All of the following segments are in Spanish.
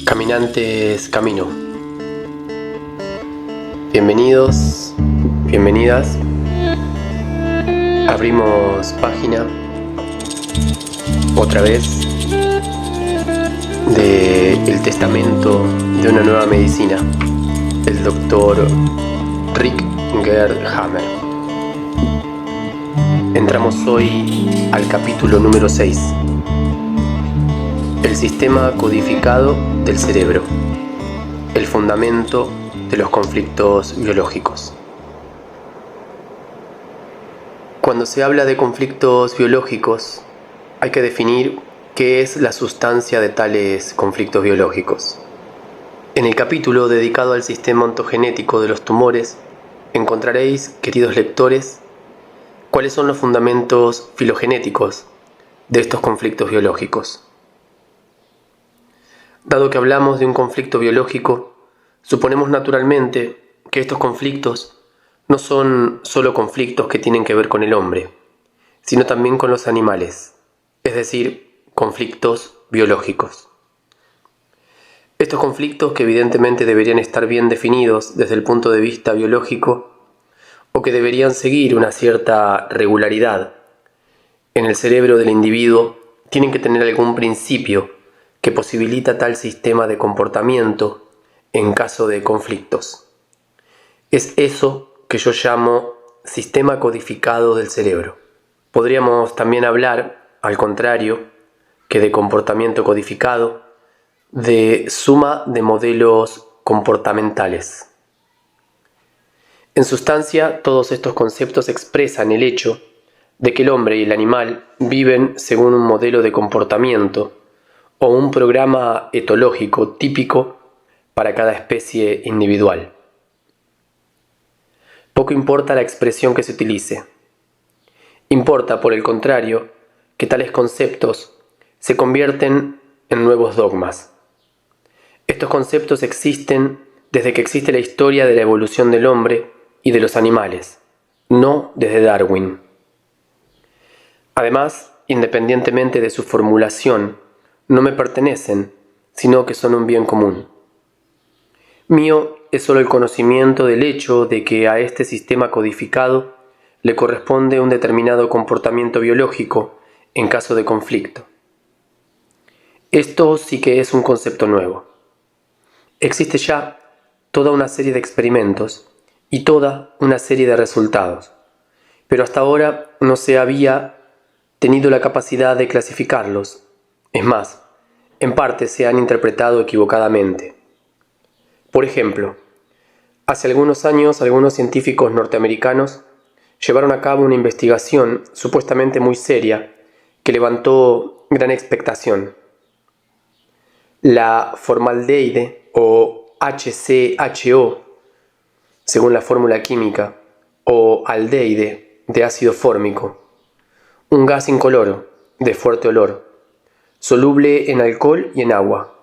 Caminantes camino. Bienvenidos, bienvenidas. Abrimos página otra vez de El testamento de una nueva medicina, el doctor Rick Gerd Hammer. Entramos hoy al capítulo número 6. El sistema codificado del cerebro, el fundamento de los conflictos biológicos. Cuando se habla de conflictos biológicos, hay que definir qué es la sustancia de tales conflictos biológicos. En el capítulo dedicado al sistema ontogenético de los tumores, encontraréis, queridos lectores, cuáles son los fundamentos filogenéticos de estos conflictos biológicos. Dado que hablamos de un conflicto biológico, suponemos naturalmente que estos conflictos no son solo conflictos que tienen que ver con el hombre, sino también con los animales, es decir, conflictos biológicos. Estos conflictos, que evidentemente deberían estar bien definidos desde el punto de vista biológico, o que deberían seguir una cierta regularidad en el cerebro del individuo, tienen que tener algún principio que posibilita tal sistema de comportamiento en caso de conflictos. Es eso que yo llamo sistema codificado del cerebro. Podríamos también hablar, al contrario, que de comportamiento codificado, de suma de modelos comportamentales. En sustancia, todos estos conceptos expresan el hecho de que el hombre y el animal viven según un modelo de comportamiento o un programa etológico típico para cada especie individual. Poco importa la expresión que se utilice. Importa, por el contrario, que tales conceptos se convierten en nuevos dogmas. Estos conceptos existen desde que existe la historia de la evolución del hombre y de los animales, no desde Darwin. Además, independientemente de su formulación, no me pertenecen, sino que son un bien común. Mío es solo el conocimiento del hecho de que a este sistema codificado le corresponde un determinado comportamiento biológico en caso de conflicto. Esto sí que es un concepto nuevo. Existe ya toda una serie de experimentos y toda una serie de resultados, pero hasta ahora no se había tenido la capacidad de clasificarlos. Es más, en parte se han interpretado equivocadamente. Por ejemplo, hace algunos años algunos científicos norteamericanos llevaron a cabo una investigación supuestamente muy seria que levantó gran expectación. La formaldeíde o HCHO, según la fórmula química, o aldehíde de ácido fórmico, un gas incoloro de fuerte olor, soluble en alcohol y en agua,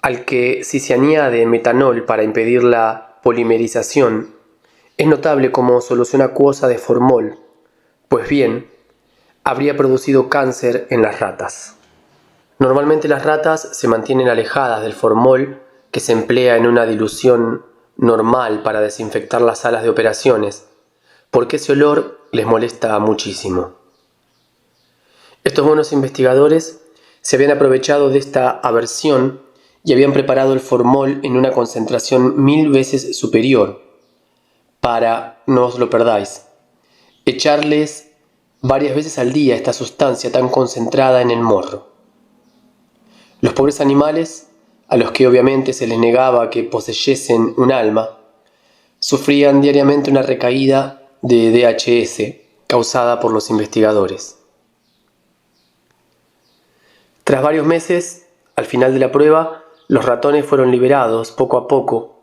al que si se añade metanol para impedir la polimerización, es notable como solución acuosa de formol, pues bien, habría producido cáncer en las ratas. Normalmente las ratas se mantienen alejadas del formol que se emplea en una dilución normal para desinfectar las salas de operaciones, porque ese olor les molesta muchísimo. Estos buenos investigadores se habían aprovechado de esta aversión y habían preparado el formol en una concentración 1000 veces superior para, no os lo perdáis, echarles varias veces al día esta sustancia tan concentrada en el morro. Los pobres animales, a los que obviamente se les negaba que poseyesen un alma, sufrían diariamente una recaída de DHS causada por los investigadores. Tras varios meses, al final de la prueba, los ratones fueron liberados poco a poco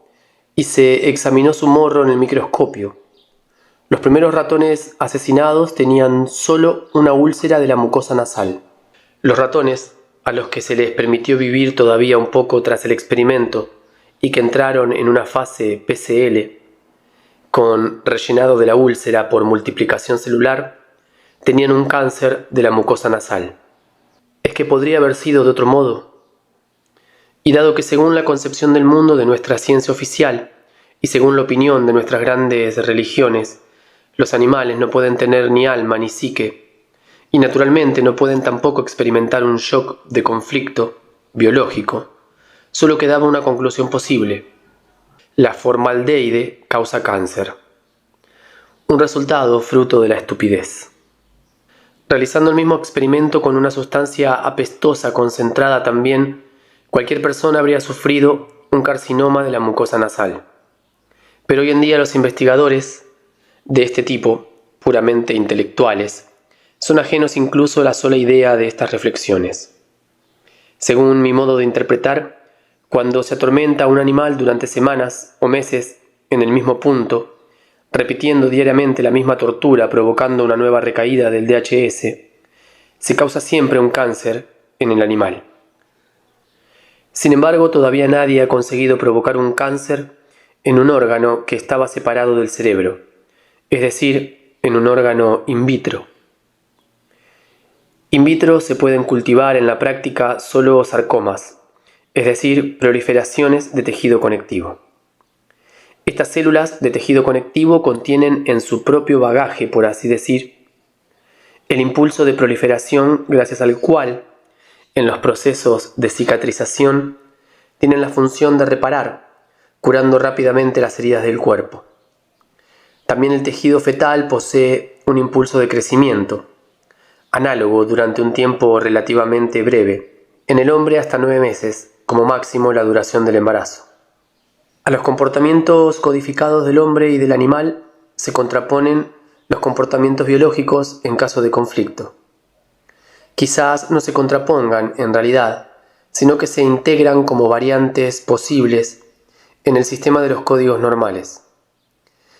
y se examinó su morro en el microscopio. Los primeros ratones asesinados tenían solo una úlcera de la mucosa nasal. Los ratones, a los que se les permitió vivir todavía un poco tras el experimento y que entraron en una fase PCL, con rellenado de la úlcera por multiplicación celular, tenían un cáncer de la mucosa nasal. ¿Es que podría haber sido de otro modo? Y dado que según la concepción del mundo de nuestra ciencia oficial, y según la opinión de nuestras grandes religiones, los animales no pueden tener ni alma ni psique, y naturalmente no pueden tampoco experimentar un shock de conflicto biológico, solo quedaba una conclusión posible: la formaldehíde causa cáncer. Un resultado fruto de la estupidez. Realizando el mismo experimento con una sustancia apestosa concentrada también, cualquier persona habría sufrido un carcinoma de la mucosa nasal. Pero hoy en día los investigadores de este tipo, puramente intelectuales, son ajenos incluso a la sola idea de estas reflexiones. Según mi modo de interpretar, cuando se atormenta a un animal durante semanas o meses en el mismo punto, repitiendo diariamente la misma tortura provocando una nueva recaída del DHS, se causa siempre un cáncer en el animal. Sin embargo, todavía nadie ha conseguido provocar un cáncer en un órgano que estaba separado del cerebro, es decir, en un órgano in vitro. In vitro se pueden cultivar en la práctica solo sarcomas, es decir, proliferaciones de tejido conectivo. Estas células de tejido conectivo contienen en su propio bagaje, por así decir, el impulso de proliferación gracias al cual, en los procesos de cicatrización, tienen la función de reparar, curando rápidamente las heridas del cuerpo. También el tejido fetal posee un impulso de crecimiento, análogo durante un tiempo relativamente breve, en el hombre hasta 9 meses, como máximo la duración del embarazo. A los comportamientos codificados del hombre y del animal se contraponen los comportamientos biológicos en caso de conflicto. Quizás no se contrapongan en realidad, sino que se integran como variantes posibles en el sistema de los códigos normales.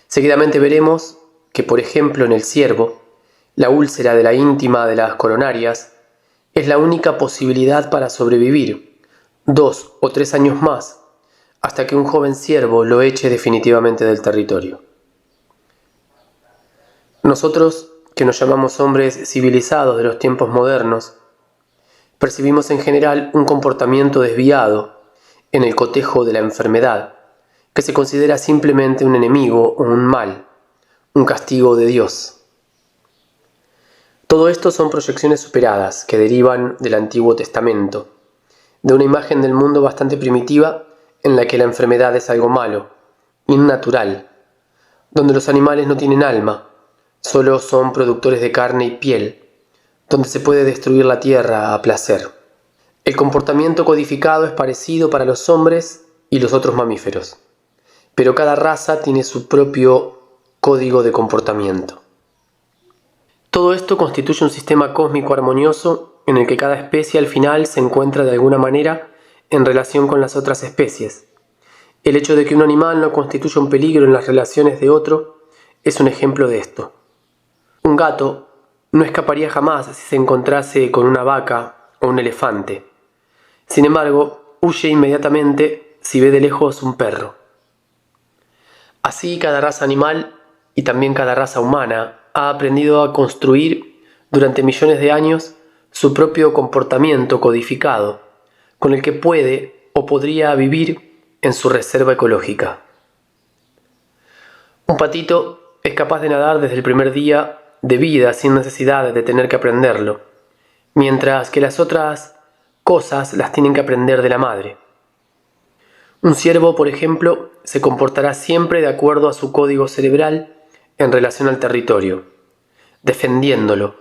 Seguidamente veremos que, por ejemplo, en el ciervo, la úlcera de la íntima de las coronarias es la única posibilidad para sobrevivir 2 o 3 años más, hasta que un joven ciervo lo eche definitivamente del territorio. Nosotros, que nos llamamos hombres civilizados de los tiempos modernos, percibimos en general un comportamiento desviado en el cotejo de la enfermedad, que se considera simplemente un enemigo o un mal, un castigo de Dios. Todo esto son proyecciones superadas que derivan del Antiguo Testamento, de una imagen del mundo bastante primitiva en la que la enfermedad es algo malo, innatural, donde los animales no tienen alma, solo son productores de carne y piel, donde se puede destruir la tierra a placer. El comportamiento codificado es parecido para los hombres y los otros mamíferos, pero cada raza tiene su propio código de comportamiento. Todo esto constituye un sistema cósmico armonioso en el que cada especie al final se encuentra de alguna manera en relación con las otras especies. El hecho de que un animal no constituya un peligro en las relaciones de otro es un ejemplo de esto. Un gato no escaparía jamás si se encontrase con una vaca o un elefante. Sin embargo, huye inmediatamente si ve de lejos un perro. Así cada raza animal y también cada raza humana ha aprendido a construir durante millones de años su propio comportamiento codificado, con el que puede o podría vivir en su reserva ecológica. Un patito es capaz de nadar desde el primer día de vida sin necesidad de tener que aprenderlo, mientras que las otras cosas las tienen que aprender de la madre. Un ciervo, por ejemplo, se comportará siempre de acuerdo a su código cerebral en relación al territorio, defendiéndolo,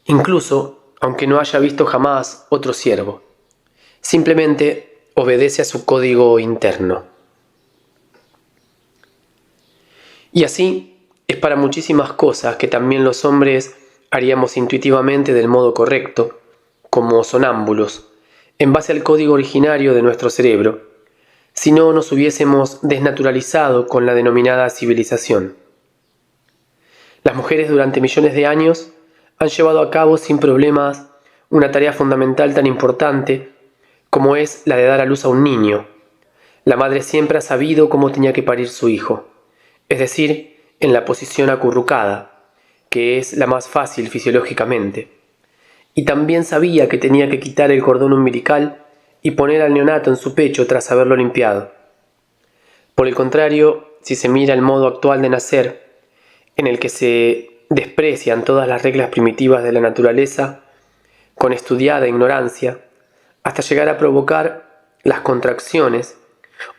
incluso aunque no haya visto jamás otro ciervo. Simplemente obedece a su código interno. Y así es para muchísimas cosas que también los hombres haríamos intuitivamente del modo correcto, como sonámbulos, en base al código originario de nuestro cerebro, si no nos hubiésemos desnaturalizado con la denominada civilización. Las mujeres durante millones de años han llevado a cabo sin problemas una tarea fundamental tan importante como es la de dar a luz a un niño. La madre siempre ha sabido cómo tenía que parir su hijo, es decir, en la posición acurrucada, que es la más fácil fisiológicamente, y también sabía que tenía que quitar el cordón umbilical y poner al neonato en su pecho tras haberlo limpiado. Por el contrario, si se mira el modo actual de nacer, en el que se desprecian todas las reglas primitivas de la naturaleza, con estudiada ignorancia, hasta llegar a provocar las contracciones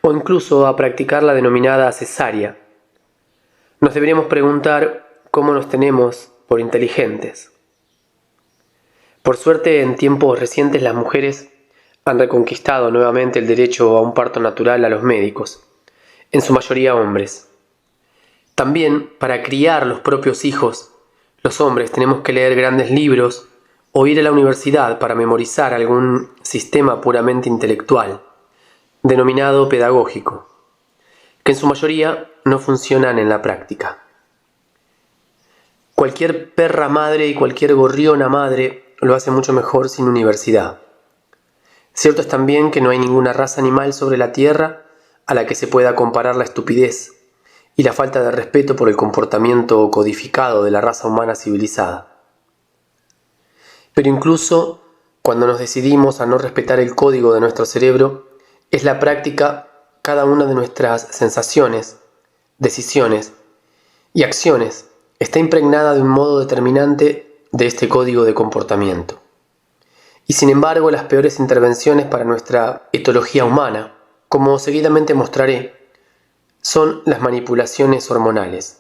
o incluso a practicar la denominada cesárea, nos deberíamos preguntar cómo nos tenemos por inteligentes. Por suerte, en tiempos recientes las mujeres han reconquistado nuevamente el derecho a un parto natural a los médicos, en su mayoría hombres. También, para criar los propios hijos, los hombres tenemos que leer grandes libros o ir a la universidad para memorizar algún sistema puramente intelectual, denominado pedagógico, que en su mayoría no funcionan en la práctica. Cualquier perra madre y cualquier gorriona madre lo hace mucho mejor sin universidad. Cierto es también que no hay ninguna raza animal sobre la tierra a la que se pueda comparar la estupidez y la falta de respeto por el comportamiento codificado de la raza humana civilizada. Pero incluso cuando nos decidimos a no respetar el código de nuestro cerebro, es la práctica cada una de nuestras sensaciones, decisiones y acciones está impregnada de un modo determinante de este código de comportamiento. Y sin embargo, las peores intervenciones para nuestra etología humana, como seguidamente mostraré, son las manipulaciones hormonales.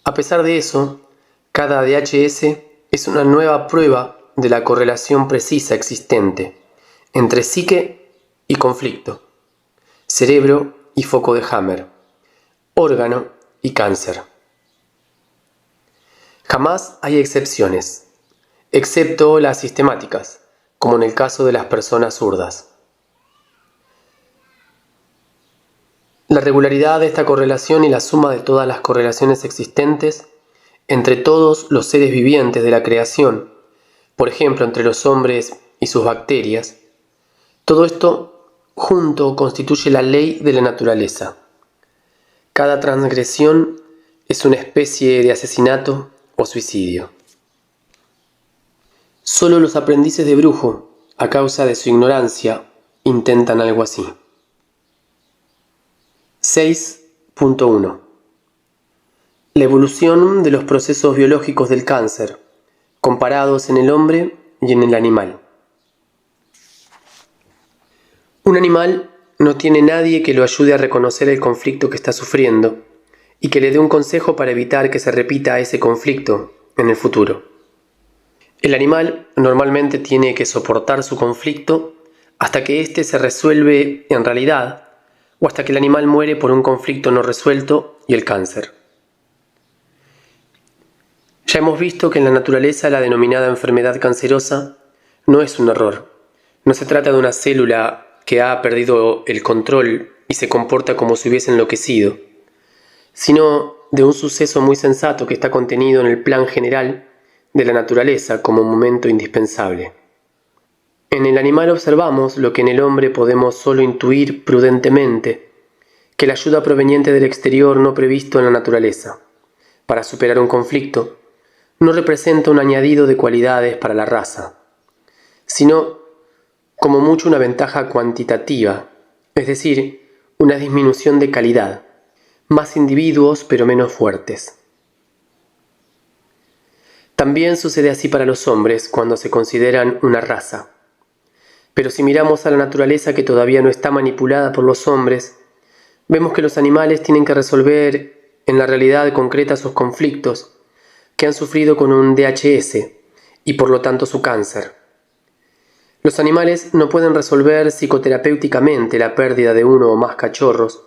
A pesar de eso, cada DHS es una nueva prueba de la correlación precisa existente entre psique y conflicto, cerebro y foco de Hammer, órgano y cáncer. Jamás hay excepciones, excepto las sistemáticas, como en el caso de las personas zurdas. La regularidad de esta correlación y la suma de todas las correlaciones existentes entre todos los seres vivientes de la creación, por ejemplo entre los hombres y sus bacterias, todo esto junto constituye la ley de la naturaleza. Cada transgresión es una especie de asesinato o suicidio. Solo los aprendices de brujo, a causa de su ignorancia, intentan algo así. 6.1. La evolución de los procesos biológicos del cáncer, comparados en el hombre y en el animal. Un animal no tiene nadie que lo ayude a reconocer el conflicto que está sufriendo y que le dé un consejo para evitar que se repita ese conflicto en el futuro. El animal normalmente tiene que soportar su conflicto hasta que éste se resuelve en realidad o hasta que el animal muere por un conflicto no resuelto y el cáncer. Ya hemos visto que en la naturaleza la denominada enfermedad cancerosa no es un error. No se trata de una célula que ha perdido el control y se comporta como si hubiese enloquecido, sino de un suceso muy sensato que está contenido en el plan general de la naturaleza como un momento indispensable. En el animal observamos lo que en el hombre podemos solo intuir prudentemente, que la ayuda proveniente del exterior no previsto en la naturaleza, para superar un conflicto, no representa un añadido de cualidades para la raza, sino como mucho una ventaja cuantitativa, es decir, una disminución de calidad, más individuos pero menos fuertes. También sucede así para los hombres cuando se consideran una raza. Pero si miramos a la naturaleza que todavía no está manipulada por los hombres, vemos que los animales tienen que resolver en la realidad concreta sus conflictos que han sufrido con un DHS y por lo tanto su cáncer. Los animales no pueden resolver psicoterapéuticamente la pérdida de uno o más cachorros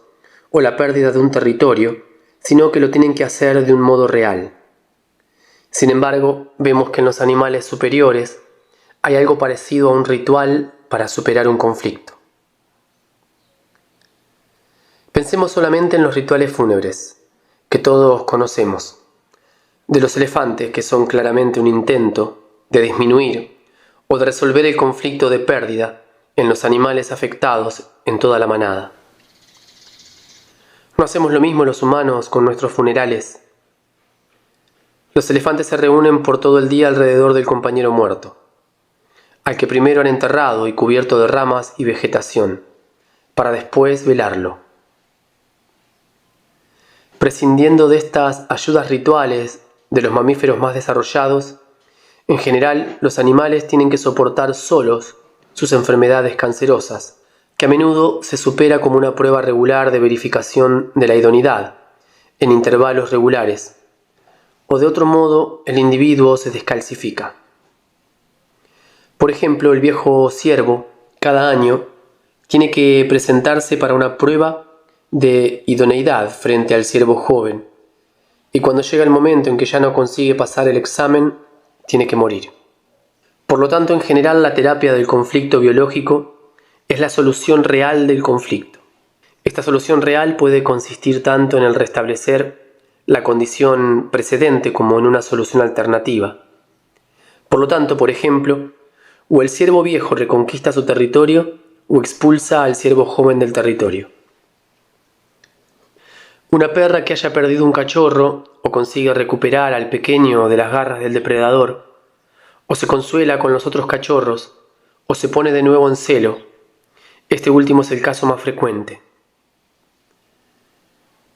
o la pérdida de un territorio, sino que lo tienen que hacer de un modo real. Sin embargo, vemos que en los animales superiores hay algo parecido a un ritual para superar un conflicto. Pensemos solamente en los rituales fúnebres, que todos conocemos, de los elefantes, que son claramente un intento de disminuir o de resolver el conflicto de pérdida en los animales afectados en toda la manada. ¿No hacemos lo mismo los humanos con nuestros funerales? Los elefantes se reúnen por todo el día alrededor del compañero muerto, al que primero han enterrado y cubierto de ramas y vegetación, para después velarlo. Prescindiendo de estas ayudas rituales de los mamíferos más desarrollados, en general los animales tienen que soportar solos sus enfermedades cancerosas, que a menudo se supera como una prueba regular de verificación de la idoneidad, en intervalos regulares, o de otro modo el individuo se descalcifica. Por ejemplo, el viejo ciervo, cada año, tiene que presentarse para una prueba de idoneidad frente al ciervo joven, y cuando llega el momento en que ya no consigue pasar el examen, tiene que morir. Por lo tanto, en general, la terapia del conflicto biológico es la solución real del conflicto. Esta solución real puede consistir tanto en el restablecer la condición precedente como en una solución alternativa. Por lo tanto, por ejemplo, o el ciervo viejo reconquista su territorio o expulsa al ciervo joven del territorio. Una perra que haya perdido un cachorro o consigue recuperar al pequeño de las garras del depredador, o se consuela con los otros cachorros, o se pone de nuevo en celo. Este último es el caso más frecuente.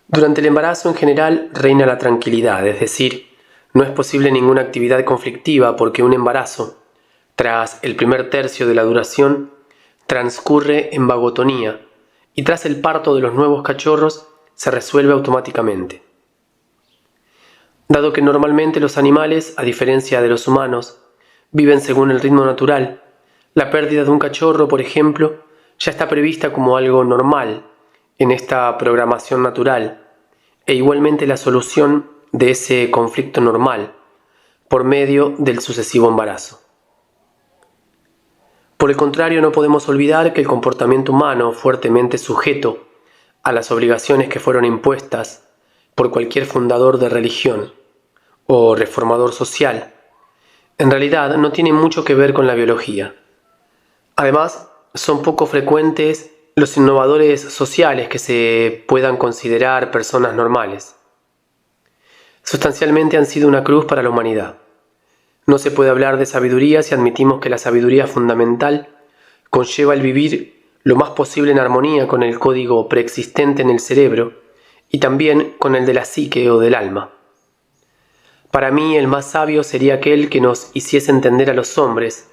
Durante el embarazo en general reina la tranquilidad, es decir, no es posible ninguna actividad conflictiva porque un embarazo, tras el primer tercio de la duración, transcurre en vagotonía y tras el parto de los nuevos cachorros se resuelve automáticamente. Dado que normalmente los animales, a diferencia de los humanos, viven según el ritmo natural, la pérdida de un cachorro, por ejemplo, ya está prevista como algo normal en esta programación natural, e igualmente la solución de ese conflicto normal por medio del sucesivo embarazo. Por el contrario, no podemos olvidar que el comportamiento humano, fuertemente sujeto a las obligaciones que fueron impuestas por cualquier fundador de religión o reformador social, en realidad no tiene mucho que ver con la biología. Además, son poco frecuentes los innovadores sociales que se puedan considerar personas normales. Sustancialmente han sido una cruz para la humanidad. No se puede hablar de sabiduría si admitimos que la sabiduría fundamental conlleva el vivir lo más posible en armonía con el código preexistente en el cerebro y también con el de la psique o del alma. Para mí, el más sabio sería aquel que nos hiciese entender a los hombres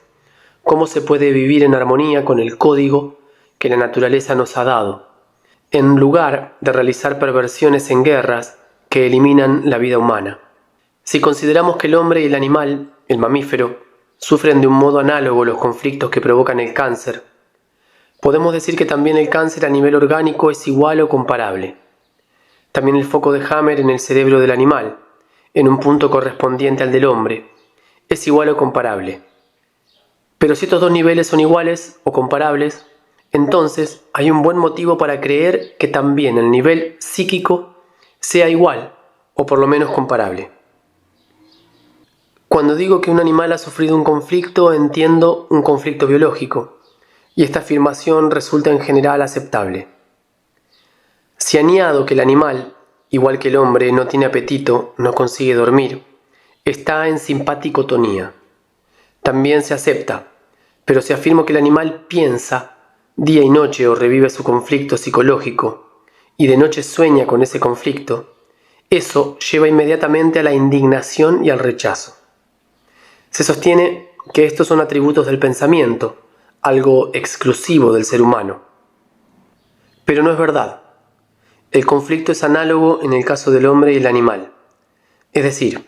cómo se puede vivir en armonía con el código que la naturaleza nos ha dado, en lugar de realizar perversiones en guerras que eliminan la vida humana. Si consideramos que el hombre y el animal, el mamífero, sufren de un modo análogo los conflictos que provocan el cáncer, podemos decir que también el cáncer a nivel orgánico es igual o comparable. También el foco de Hammer en el cerebro del animal, en un punto correspondiente al del hombre, es igual o comparable. Pero si estos dos niveles son iguales o comparables, entonces hay un buen motivo para creer que también el nivel psíquico sea igual o por lo menos comparable. Cuando digo que un animal ha sufrido un conflicto, entiendo un conflicto biológico, y esta afirmación resulta en general aceptable. Si añado que el animal, igual que el hombre, no tiene apetito, no consigue dormir, está en simpaticotonía. También se acepta, pero si afirmo que el animal piensa día y noche o revive su conflicto psicológico y de noche sueña con ese conflicto, eso lleva inmediatamente a la indignación y al rechazo. Se sostiene que estos son atributos del pensamiento, algo exclusivo del ser humano. Pero no es verdad. El conflicto es análogo en el caso del hombre y el animal. Es decir,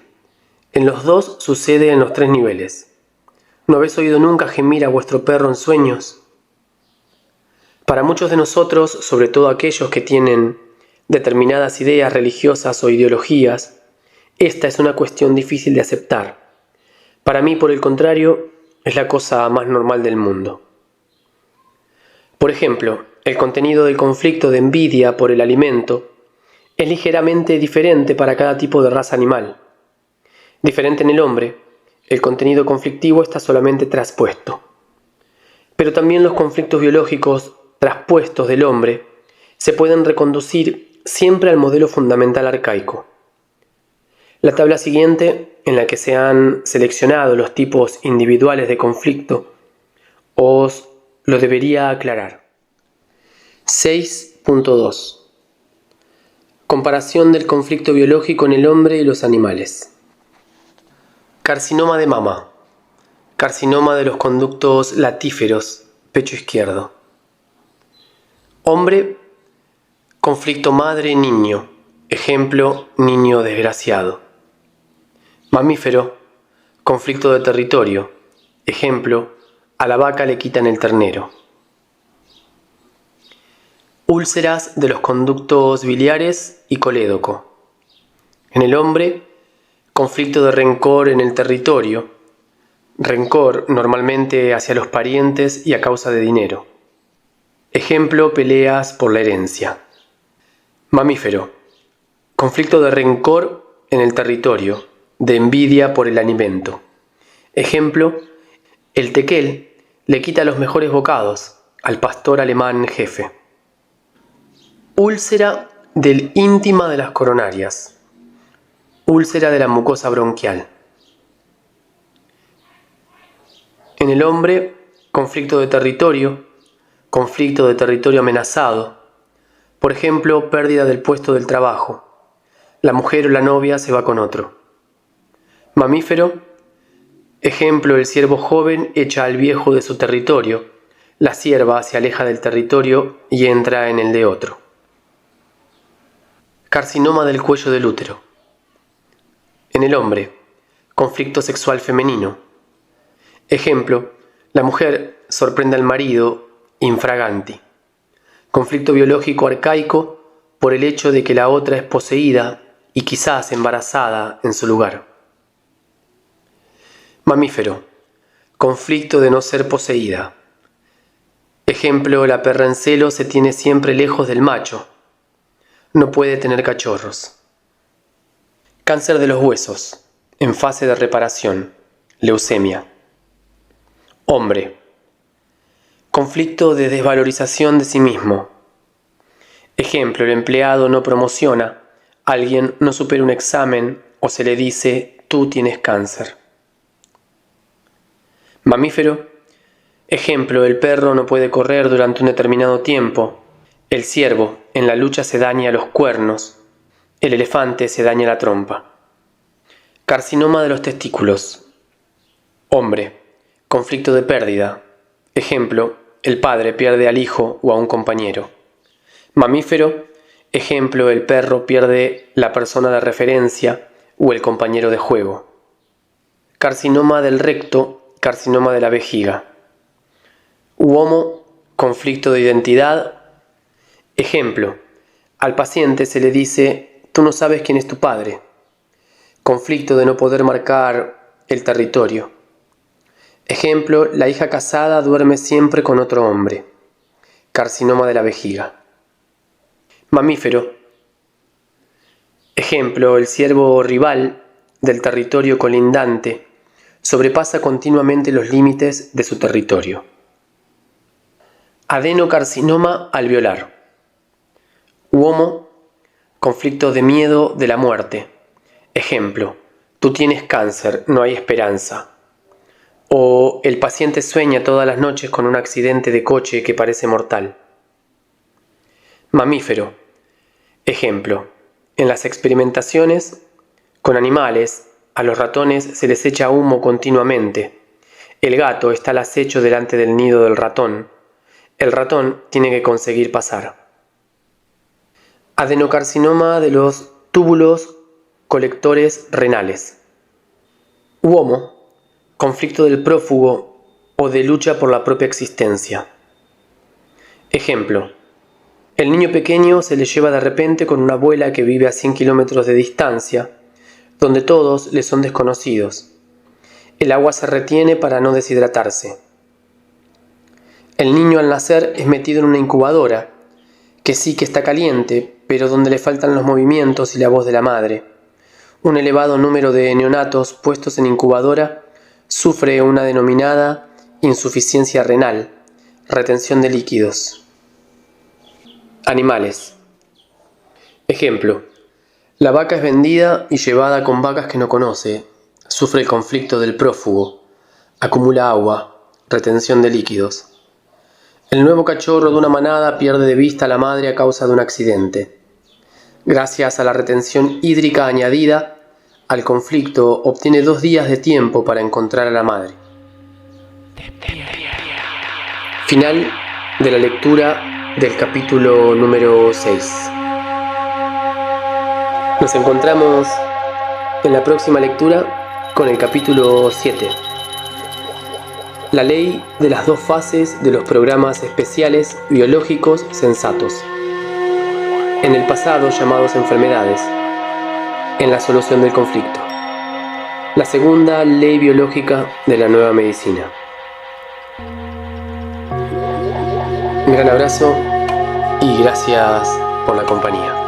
en los dos sucede en los tres niveles. ¿No habéis oído nunca gemir a vuestro perro en sueños? Para muchos de nosotros, sobre todo aquellos que tienen determinadas ideas religiosas o ideologías, esta es una cuestión difícil de aceptar. Para mí, por el contrario, es la cosa más normal del mundo. Por ejemplo, el contenido del conflicto de envidia por el alimento es ligeramente diferente para cada tipo de raza animal. Diferente en el hombre, el contenido conflictivo está solamente traspuesto. Pero también los conflictos biológicos traspuestos del hombre se pueden reconducir siempre al modelo fundamental arcaico. La tabla siguiente, en la que se han seleccionado los tipos individuales de conflicto, os lo debería aclarar. 6.2. Comparación del conflicto biológico en el hombre y los animales. Carcinoma de mama. Carcinoma de los conductos latíferos, pecho izquierdo. Hombre, conflicto madre-niño. Ejemplo, niño desgraciado. Mamífero, conflicto de territorio. Ejemplo, a la vaca le quitan el ternero. Úlceras de los conductos biliares y colédoco. En el hombre, conflicto de rencor en el territorio. Rencor normalmente hacia los parientes y a causa de dinero. Ejemplo, peleas por la herencia. Mamífero, conflicto de rencor en el territorio, de envidia por el alimento. Ejemplo, el tequel le quita los mejores bocados al pastor alemán jefe. Úlcera del íntima de las coronarias. Úlcera de la mucosa bronquial. En el hombre, conflicto de territorio amenazado. Por ejemplo, pérdida del puesto del trabajo. La mujer o la novia se va con otro. Mamífero, ejemplo, el ciervo joven echa al viejo de su territorio. La cierva se aleja del territorio y entra en el de otro. Carcinoma del cuello del útero. En el hombre, conflicto sexual femenino. Ejemplo, la mujer sorprende al marido infraganti. Conflicto biológico arcaico por el hecho de que la otra es poseída y quizás embarazada en su lugar. Mamífero, conflicto de no ser poseída. Ejemplo, la perra en celo se tiene siempre lejos del macho. No puede tener cachorros. Cáncer de los huesos, en fase de reparación, leucemia. Hombre, conflicto de desvalorización de sí mismo. Ejemplo, el empleado no promociona, alguien no supera un examen o se le dice, tú tienes cáncer. Mamífero, ejemplo, el perro no puede correr durante un determinado tiempo. El ciervo en la lucha se daña los cuernos. El elefante se daña la trompa. Carcinoma de los testículos. Hombre, conflicto de pérdida. Ejemplo, el padre pierde al hijo o a un compañero. Mamífero, ejemplo, el perro pierde la persona de referencia o el compañero de juego. Carcinoma del recto, carcinoma de la vejiga. Uomo, conflicto de identidad. Ejemplo, al paciente se le dice, tú no sabes quién es tu padre. Conflicto de no poder marcar el territorio. Ejemplo, la hija casada duerme siempre con otro hombre. Carcinoma de la vejiga. Mamífero. Ejemplo, el ciervo rival del territorio colindante sobrepasa continuamente los límites de su territorio. Adenocarcinoma alveolar. Uomo, conflicto de miedo de la muerte. Ejemplo, tú tienes cáncer, no hay esperanza. O el paciente sueña todas las noches con un accidente de coche que parece mortal. Mamífero. Ejemplo, en las experimentaciones con animales, a los ratones se les echa humo continuamente. El gato está al acecho delante del nido del ratón. El ratón tiene que conseguir pasar. Adenocarcinoma de los túbulos colectores renales. Uomo, conflicto del prófugo o de lucha por la propia existencia. Ejemplo, el niño pequeño se le lleva de repente con una abuela que vive a 100 kilómetros de distancia, donde todos le son desconocidos. El agua se retiene para no deshidratarse. El niño al nacer es metido en una incubadora, que sí que está caliente, pero donde le faltan los movimientos y la voz de la madre. Un elevado número de neonatos puestos en incubadora sufre una denominada insuficiencia renal, retención de líquidos. Animales. Ejemplo, La vaca es vendida y llevada con vacas que no conoce, sufre el conflicto del prófugo, acumula agua, retención de líquidos. El nuevo cachorro de una manada pierde de vista a la madre a causa de un accidente. Gracias a la retención hídrica añadida, al conflicto obtiene 2 días de tiempo para encontrar a la madre. Final de la lectura del capítulo número 6. Nos encontramos en la próxima lectura con el capítulo 7. La ley de las 2 fases de los programas especiales biológicos sensatos. En el pasado llamados enfermedades. En la solución del conflicto. La segunda ley biológica de la nueva medicina. Un gran abrazo y gracias por la compañía.